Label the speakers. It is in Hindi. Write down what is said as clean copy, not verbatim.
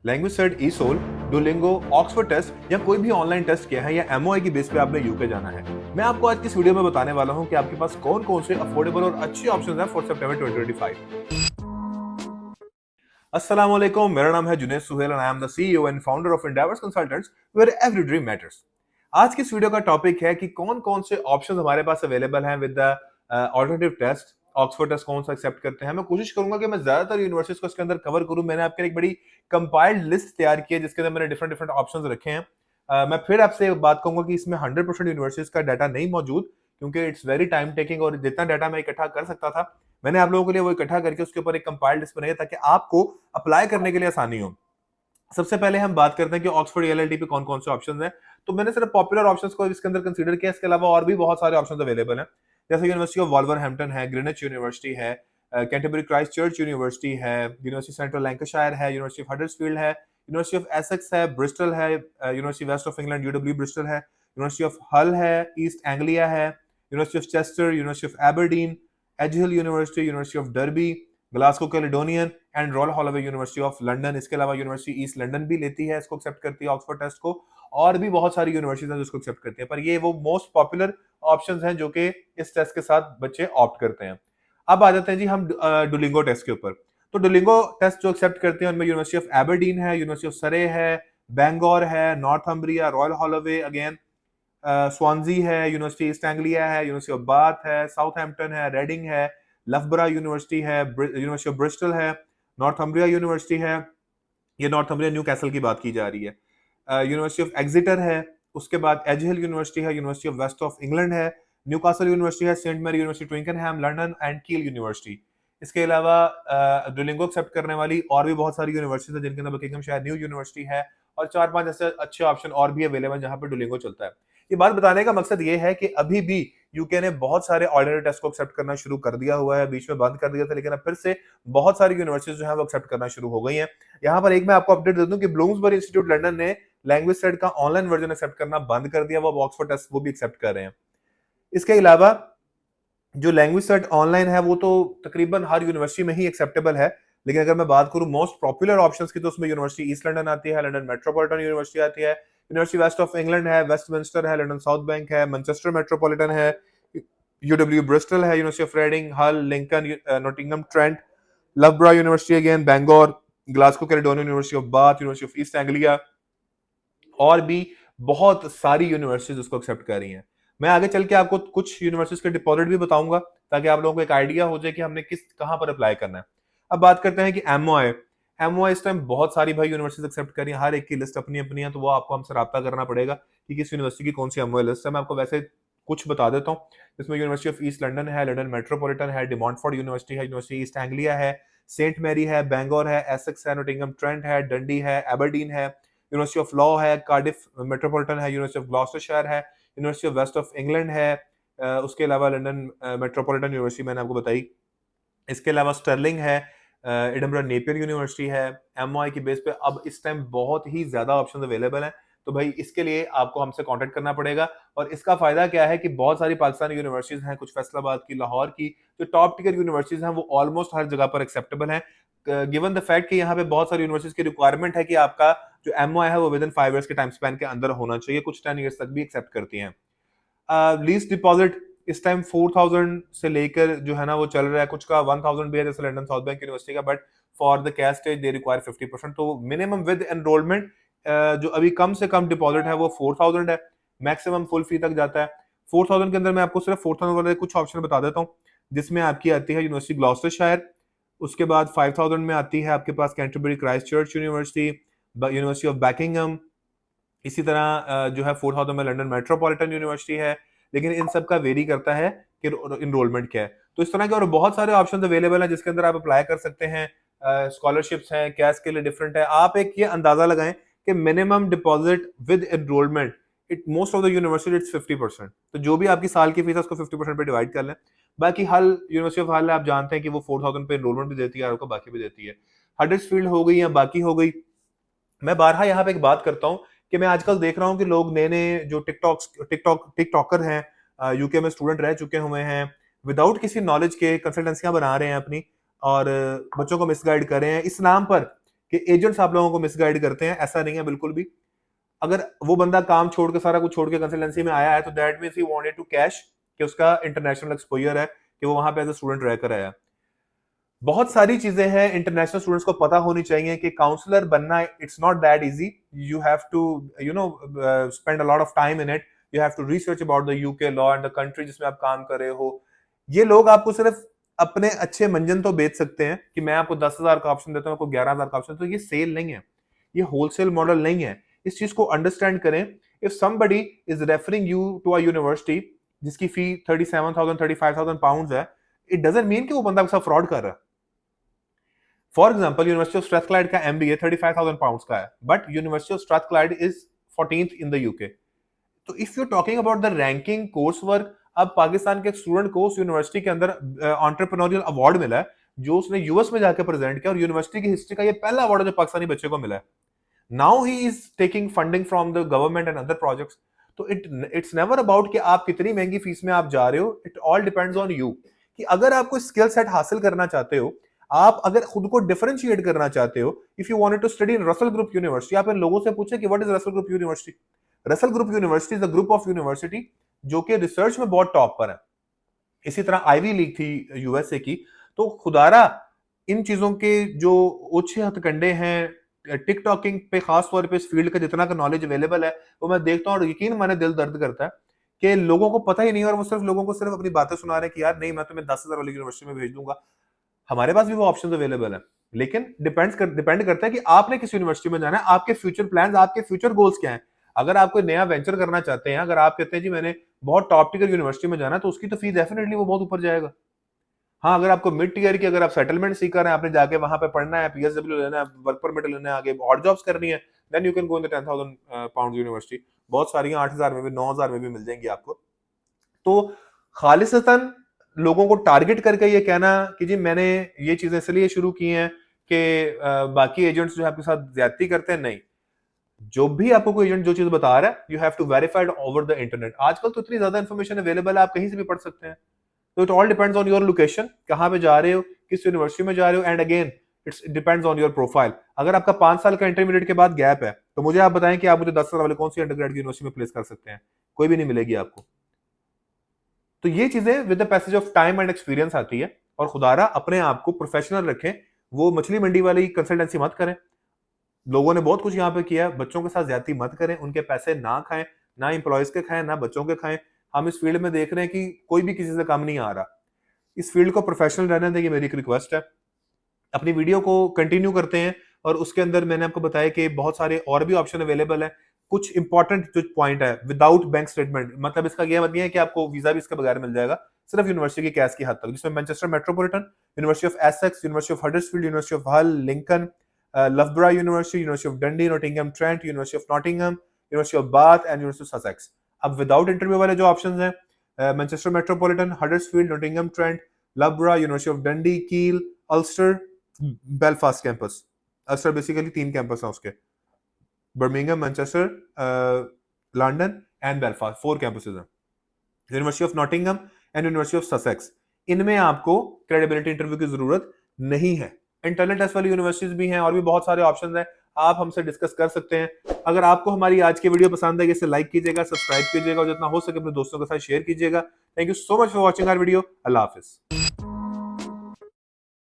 Speaker 1: Language search, ESOL, Duolingo, Oxford test या कोई भी ऑनलाइन टेस्ट किया है या एमओआई की बेस पे आपने यूके जाना है। मैं आपको आज की इस वीडियो में बताने वाला हूं कि आपके पास कौन-कौन से अफोर्डेबल और अच्छे ऑप्शंस हैं फॉर सितंबर 2025। अस्सलाम वालेकुम, मेरा नाम है Junaid Suhail and I am the CEO and founder of Endeavours Consultants where every dream matters. आज की इस वीडियो का टॉपिक है कि कौन-कौन से ऑप्शंस हमारे पास अवेलेबल हैं with the alternative test. Oxford test कौन सा एक्सेप्ट करते हैं। मैं कोशिश करूंगा कि मैं ज्यादातर यूनिवर्सिटीज को इसके अंदर कवर करूं। मैंने आपके लिए एक बड़ी कंपाइल्ड लिस्ट तैयार की है जिसके अंदर मैंने डिफरेंट डिफरेंट ऑप्शंस रखे हैं। मैं फिर आपसे बात कहूंगा कि इसमें 100% यूनिवर्सिटीज का डाटा नहीं मौजूद, क्योंकि इट्स वेरी टाइम टेकिंग और जितना डाटा मैं इकट्ठा कर सकता था मैंने आप लोगों के लिए वो इकट्ठा करके उसके ऊपर एक कंपाइल्ड लिस्ट बनाई है ताकि आपको अप्लाई करने के लिए आसानी हो। सबसे पहले हम बात करते हैं कि ऑक्सफोर्ड एलएलटी पे कौन कौन से ऑप्शंस हैं। तो मैंने सिर्फ पॉपुलर ऑप्शंस को इसके अंदर कंसीडर किया, इसके अलावा और भी बहुत सारे ऑप्शंस अवेलेबल हैं। जैसे यूनिवर्सिटी ऑफ वॉल्वरहैम्पटन है, ग्रीनिच यूनिवर्सिटी है, कैंटरबरी क्राइस्ट चर्च यूनिवर्सिटी है, यूनिवर्सिटी सेंट्रल लैंकाशायर है, यूनिवर्सिटी ऑफ हडर्सफील्ड है, यूनिवर्सिटी ऑफ एसेक्स है, ब्रिस्टल है, University West of England UWE Bristol है, यूनिवर्सिटी ऑफ हल है, ईस्ट एंग्लिया है, University of Chester, University of Aberdeen, Edge Hill University, University of Derby, Glasgow Caledonian and Royal Holloway University of London. इसके अलावा यूनिवर्सिटी ईस्ट लंदन भी लेती है, इसको एक्सेप्ट करती है ऑक्सफोर्ड टेस्ट को। और भी बहुत सारी यूनिवर्सिटीज हैं जिसको एक्सेप्ट करती है, पर ये वो मोस्ट पॉपुलर ऑप्शंस हैं जो कि इस टेस्ट के साथ बच्चे ऑप्ट करते हैं। अब आ जाते हैं जी हम डुलिंगो टेस्ट के ऊपर। तो डुलिंगो टेस्ट जो एक्सेप्ट करते हैं उनमें यूनिवर्सिटी ऑफ एबरडीन है, यूनिवर्सिटी ऑफ सरे है, बैंगोर है, नॉर्थम्ब्रिया, रॉयल हॉलोवे अगेन, स्वानजी है, यूनिवर्सिटी ईस्ट एंग्लिया है, यूनिवर्सिटी ऑफ बाथ है, साउथहैम्पटन है, रेडिंग है, लफबरा यूनिवर्सिटी है, यूनिवर्सिटी ऑफ ब्रिस्टल है, नॉर्थम्ब्रिया यूनिवर्सिटी है, ये नॉर्थम्ब्रिया न्यू कैसल की बात की जा रही है, यूनिवर्सिटी ऑफ एग्जिटर है, उसके बाद एजहिल यूनिवर्सिटी है, University of West of England है, न्यूकासल यूनिवर्सिटी है, Saint Mary University Twickenham London and Keele University. इसके अलावा डुलिंगो एक्सेप्ट करने वाली और भी बहुत सारी यूनिवर्सिटीज है जिनके अंदर बकिंघम न्यू यूनिवर्सिटी है, और 4-5 ऐसे अच्छे ऑप्शन और भी अवेलेबल जहां पर डुलिंगो चलता है। ये बात बताने का मकसद ये है कि अभी भी यूके ने बहुत सारे ऑर्डिनरी टेस्ट को एक्सेप्ट करना शुरू कर दिया हुआ है। बीच में बंद कर दिया था, लेकिन अब फिर से बहुत सारी यूनिवर्सिटीज जो है वो एक्सेप्ट करना शुरू हो गई हैं। यहाँ पर एक मैं आपको अपडेट दे दूं कि ब्लूम्सबर्ग इंस्टीट्यूट लंदन ने लैंग्वेज सेट का ऑनलाइन वर्जन एक्सेप्ट करना बंद कर दिया, वो ऑक्सफोर्ड टेस्ट वो भी एक्सेप्ट कर रहे हैं। इसके अलावा जो लैंग्वेज सेट ऑनलाइन है वो तो तकरीबन हर यूनिवर्सिटी में ही एक्सेप्टेबल है, लेकिन अगर मैं बात करूं मोस्ट पॉपुलर ऑप्शंस की तो उसमें यूनिवर्सिटी ईस्ट लंदन आती है, लंदन मेट्रोपॉलिटन यूनिवर्सिटी आती है, यूनिवर्सिटी वेस्ट ऑफ इंग्लैंड है, वेस्टमिंस्टर है, लंदन साउथ बैंक है, मैनचेस्टर मेट्रोपॉलिटन है, यूडब्ल्यू ब्रिस्टल है, University of Reading, Hull, Lincoln, Nottingham Trent, Loughborough University again, Bangor, Glasgow Caledonian University of Bath, University of East Anglia, और भी बहुत सारी यूनिवर्सिटीज उसको एक्सेप्ट कर रही हैं। मैं आगे चल के आपको कुछ यूनिवर्सिटीज के डिपॉजिट भी बताऊंगा ताकि आप लोगों को एक आइडिया हो जाए कि हमने कहां पर अप्लाई करना है। अब बात करते हैं कि एमओआई। एमओआई इस टाइम बहुत सारी भाई यूनिवर्सिटीज एक्सेप्ट कर रही हैं, हर एक की लिस्ट अपनी अपनी है, तो वो आपको हमसे राब्ता करना पड़ेगा कि किस यूनिवर्सिटी की कौन सी एमओआई लिस्ट है। मैं आपको वैसे कुछ बता देता हूँ, जिसमें यूनिवर्सिटी ऑफ ईस्ट लंदन है, लंदन मेट्रोपॉलिटन है, डिमॉन्टफोर्ड यूनिवर्सिटी है, यूनिवर्सिटी ईस्ट एंग्लिया है, सेंट मैरी है, बैंगोर है, एसेक्स है, नॉटिंघम ट्रेंट है, डंडी है, एबरडीन है, यूनिवर्सिटी ऑफ लॉ है, कार्डिफ मेट्रोपॉलिटन है, यूनिवर्सिटी ऑफ ग्लॉस्टरशायर है, University of West of England है, उसके अलावा लंदन मेट्रोपॉलिटन यूनिवर्सिटी मैंने आपको बताई। इसके अलावा स्टर्लिंग है, एडिनबरा नेपियर यूनिवर्सिटी है। एमओआई की बेस पे अब इस टाइम बहुत ही ज्यादा ऑप्शन अवेलेबल हैं, तो भाई इसके लिए आपको हमसे कांटेक्ट करना पड़ेगा। और इसका फायदा क्या है कि बहुत सारी पाकिस्तानी यूनिवर्सिटीज हैं, कुछ फैसलाबाद की, लाहौर की, जो टॉप टियर यूनिवर्सिटीज हैं वो ऑलमोस्ट हर जगह पर एक्सेप्टेबल हैं, गिवन द फैक्ट कि यहाँ पे बहुत सारी यूनिवर्सिटीज की रिक्वायरमेंट है कि आपका जो एमओआई है वो विद इन 5 इयर्स के टाइम स्पैन के अंदर होना चाहिए, कुछ 10 इयर्स तक भी एक्सेप्ट करती हैं। लीस्ट डिपॉजिट इस टाइम 4000 से लेकर जो है ना वो चल रहा है, कुछ का 1000 भी है जैसे लंदन साउथ बैंक यूनिवर्सिटी का, but for the cash stage they require 50%। तो मिनिमम विद एनरोलमेंट जो अभी कम से कम डिपॉजिट है वो 4000 है, मैक्सिमम फुल फी तक जाता है। 4000 के अंदर मैं आपको सिर्फ 4000 वाले कुछ ऑप्शन बता देता हूँ, जिसमें आपकी आती है यूनिवर्सिटी ग्लॉस्टरशायर, उसके बाद 5000 में आती है आपके पास Canterbury Christ Church University, University of Buckingham, इसी तरह जो है 4000 में लंदन मेट्रोपॉलिटन यूनिवर्सिटी है। लेकिन इन सब का वेरी करता है कि इनरोलमेंट क्या है। तो इस तरह के और बहुत सारे ऑप्शन अवेलेबल हैं जिसके अंदर आप अप्लाई कर सकते हैं। स्कॉलरशिप्स हैं, कैश के लिए डिफरेंट है। आप एक ये अंदाजा लगाएं कि minimum deposit with enrolment it most of the university it's 50%। तो जो भी आपकी साल की फीस है उसको 50% पे डिवाइड कर लें। बाकी हल, यूनिवर्सिटी ऑफ हल आप जानते हैं कि वो 4000 पे एनरोलमेंट भी देती है और आपको बाकी भी देती है। हडर्सफील्ड हो गई या बाकी हो गई। मैं बारहा यहाँ पे एक बात करता हूँ कि मैं आजकल देख रहा हूँ कि लोग नए नए जो टिकटॉकर हैं, यूके में स्टूडेंट रह चुके हुए हैं, विदाउट किसी नॉलेज के कंसल्टेंसियां बना रहे हैं अपनी, और बच्चों को मिसगाइड कर रहे हैं इस नाम पर कि एजेंट्स आप लोगों को मिसगाइड करते हैं, ऐसा नहीं है बिल्कुल भी। अगर वो बंदा काम छोड़ के, सारा कुछ छोड़ के कंसल्टेंसी में आया है, तो that means he wanted to cash, कि उसका इंटरनेशनल एक्सपोजर है, कि वो वहां पे एज अ स्टूडेंट रहकर आया। बहुत सारी चीजें हैं इंटरनेशनल स्टूडेंट्स को पता होनी चाहिए कि काउंसलर बनना it's not that easy. You have to spend a lot of time in it. You have to research about the UK law and the country जिसमें आप काम कर रहे हो। ये लोग आपको सिर्फ अपने अच्छे मंजन तो बेच सकते हैं कि मैं आपको 10,000 का ऑप्शन देता हूं, आपको 11,000 का ऑप्शन, तो ये सेल नहीं है, ये होलसेल मॉडल नहीं है। इस चीज को अंडरस्टैंड करें। If somebody is referring you to a university जिसकी फी 37,000 35,000 पाउंड है, इट डजंट मीन कि वो बंदा आपके साथ फ्रॉड कर रहा है। For example, University of Strathclyde का एमबीए 35,000 पाउंड का है, but University of Strathclyde is 14th in the UK. तो if you talking about the ranking course work, अब पाकिस्तान के एक स्टूडेंट को उस यूनिवर्सिटी के अंदर एंटरप्रेन्योरियल अवार्ड मिला है, जो उसने यूएस में जाकर प्रेजेंट किया, और यूनिवर्सिटी की हिस्ट्री का ये पहला अवार्ड है जो पाकिस्तानी बच्चे को मिला है। Now he is taking funding from the government and other projects. तो इट्स नेवर अबाउट कि आप कितनी महंगी फीस में आप जा रहे हो, it all depends on you. कि अगर आप कोई स्किल सेट हासिल करना चाहते हो, आप अगर खुद को डिफरेंशिएट करना चाहते हो, if you wanted to study in Russell Group university, आप इन लोगों से पूछे कि what is Russell Group university. Russell Group university is a group of university जो कि रिसर्च में बहुत टॉप पर है। इसी तरह आईवी लीग थी यूएसए की। तो खुदारा इन चीजों के जो ओछे हथकंडे हैं, टिकटॉकिंग पे खास तौर पे इस फील्ड का जितना का नॉलेज अवेलेबल है, वो मैं देखता हूँ और यकीन माने दिल दर्द करता है कि लोगों को पता ही नहीं, और वो सिर्फ लोगों को सिर्फ अपनी बातें सुना रहे हैं कि यार नहीं, मैं तुम्हें 10,000 वाली यूनिवर्सिटी में भेज दूंगा। हमारे पास भी वो ऑप्शन अवेलेबल है, लेकिन डिपेंड करता है कि आपने किस यूनिवर्सिटी में जाना है, आपके फ्यूचर प्लान्स, आपके फ्यूचर गोल्स क्या हैं। अगर आप कोई नया वेंचर करना चाहते हैं, अगर आप कहते हैं जी मैंने बहुत टॉप टियर यूनिवर्सिटी में जाना है, तो उसकी तो फीस डेफिनेटली वो बहुत ऊपर जाएगा। हाँ, अगर आपको मिड टीयर की, अगर आप सेटलमेंट सीकर हैं, आपने जाके वहां पे पढ़ना है, पीएसडब्ल्यू लेना है, वर्क परमिट लेना है, आगे और जॉब्स करनी है, then you can go in the 10,000 pound university. बहुत सारी 8,000 में भी, 9,000 में भी मिल जाएंगी आपको। तो खालिसतन लोगों को टारगेट करके ये कहना कि जी मैंने ये चीजें इसलिए शुरू की हैं कि बाकी एजेंट्स जो है आपके साथ ज्यादती करते हैं, नहीं। जो भी आपको कोई एजेंट जो चीज बता रहा है, you have to verified over the internet. आजकल तो इतनी ज्यादा इन्फॉर्मेशन अवेलेबल है, आप कहीं से भी पढ़ सकते हैं। तो it all depends on your location, कहां पे जा रहे हो, किस यूनिवर्सिटी में जा रहे हो, and again it's depends on your profile. अगर आपका 5 साल का इंटरमीडिएट के बाद गैप है, तो मुझे आप बताएं कि आप मुझे 10 साल वाले कौन सी अंडरग्रेड की यूनिवर्सिटी में प्लेस कर सकते हैं? कोई भी नहीं मिलेगी आपको। तो ये चीजें with the passage of time and experience आती है। और खुदारा अपने आप को प्रोफेशनल रखें, वो मछली मंडी वाली कंसल्टेंसी मत करें। लोगों ने बहुत कुछ यहाँ पे किया, बच्चों के साथ ज्यादती मत करें, उनके पैसे ना खाएं, ना एम्प्लॉयज के खाएं, ना बच्चों के खाएं। हम इस फील्ड में देख रहे हैं कि कोई भी किसी से कम नहीं आ रहा। इस फील्ड को प्रोफेशनल रहने दें, ये मेरी एक रिक्वेस्ट है। अपनी वीडियो को कंटिन्यू करते हैं, और उसके अंदर मैंने आपको बताया कि बहुत सारे और भी ऑप्शन अवेलेबल है। कुछ इंपॉर्टेंट जो पॉइंट है, विदाउट बैंक स्टेटमेंट, मतलब इसका यह मतलब नहीं है कि आपको वीजा भी इसके बगैर मिल जाएगा, सिर्फ यूनिवर्सिटी की कैश की हद तक, जिसमें Manchester Metropolitan, University of Essex, University of Huddersfield, University of Hull, Lincoln, Loughborough University, University of Dundee, Nottingham Trent, University of Nottingham, University of Bath and University of Sussex. अब विदाउट इंटरव्यू वाले जो ऑप्शन हैं, Manchester Metropolitan, Huddersfield, Nottingham Trent, Loughborough, University of Dundee, Keele, Ulster, Belfast campus. Ulster basically 3 campus हैं उसके, Birmingham, Manchester, London and Belfast, 4 campuses हैं। University of Nottingham and University of Sussex, इनमें आपको क्रेडिबिलिटी इंटरव्यू की जरूरत नहीं है। इंटरनेट टेस्ट वाली यूनिवर्सिटीज भी हैं, और भी बहुत सारे ऑप्शंस हैं, आप हमसे डिस्कस कर सकते हैं। अगर आपको हमारी आज की वीडियो पसंद है, इसे लाइक कीजिएगा, सब्सक्राइब कीजिएगा, और जितना हो सके अपने दोस्तों के साथ शेयर कीजिएगा। Thank you so much for watching our video. अल्लाह हाफिज।